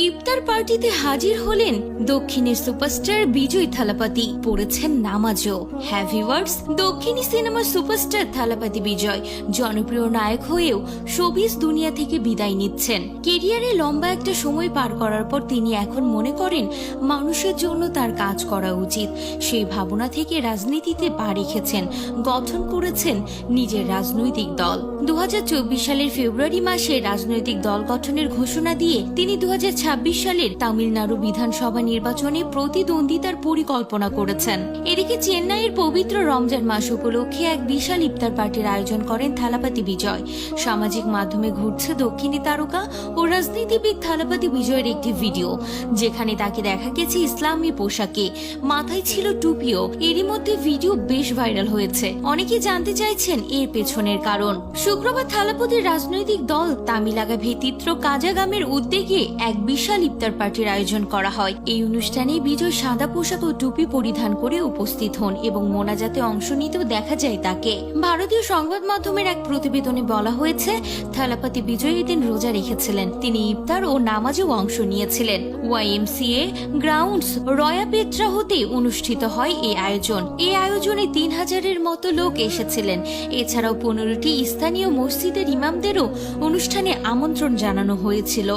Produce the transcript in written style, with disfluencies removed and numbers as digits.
ইফতার পার্টিতে হাজির হলেন দক্ষিণের সুপারস্টার বিজয় থালাপতি, পড়েছেন নামাজও। হ্যাঁ ভিউয়ার্স, দক্ষিণী সিনেমার সুপারস্টার থালাপতি বিজয় জনপ্রিয় নায়ক হয়েও শোবিজ দুনিয়া থেকে বিদায় নিচ্ছেন। কেরিয়ারে লম্বা একটা সময় পার করার পর তিনি এখন মনে করেন মানুষের জন্য তার কাজ করা উচিত। সেই ভাবনা থেকে রাজনীতিতে পা রেখেছেন, গঠন করেছেন নিজের রাজনৈতিক দল। 2024 সালের ফেব্রুয়ারি মাসে রাজনৈতিক দল গঠনের ঘোষণা দিয়ে তিনি 2026 সালের তামিলনাড়ু বিধানসভা নির্বাচনে প্রতিদ্বন্দ্বিতার পরিকল্পনা করেছেন। এদিকে চেন্নাইয়ের পবিত্র রমজান মাস উপলক্ষে এক বিশাল ইফতার পার্টির আয়োজন করেন থালাপতি বিজয়। সামাজিক মাধ্যমে ঘুরছে দক্ষিণী তারকা ও রাজনীতিবিদ থালাপতি বিজয়ের একটি ভিডিও, যেখানে তাকে দেখা গেছে ইসলামী পোশাকে, মাথায় ছিল টুপিও। এরই মধ্যে ভিডিও বেশ ভাইরাল হয়েছে। অনেকে জানতে চাইছেন এর পেছনের কারণ। শুক্রবার থালাপতির রাজনৈতিক দল তামিলাগা ভেতিত্র কাজাগামের উদ্যোগে এক বিশাল ইফতার পার্টির আয়োজন করা হয়। এই অনুষ্ঠানে বিজয় সাদা পোশাক ও টুপি পরিধান করে উপস্থিত হন এবং মোনাজাতে অংশ নিতেও দেখা যায় তাকে। ভারতীয় সংবাদ মাধ্যমের এক প্রতিবেদনে বলা হয়েছে, থালাপতি বিজয় এদিন রোজা রেখেছিলেন। তিনি ইফতার ও নামাজেও অংশ নিয়েছিলেন। YMCA গ্রাউন্ডস রয়াপেত্রা হতে অনুষ্ঠিত হয় এই আয়োজন। এই আয়োজনে 3000-এর মতো লোক এসেছিলেন। এছাড়াও 15টি স্থানীয় মসজিদের ইমামদেরও অনুষ্ঠানে আমন্ত্রণ জানানো হয়েছিল।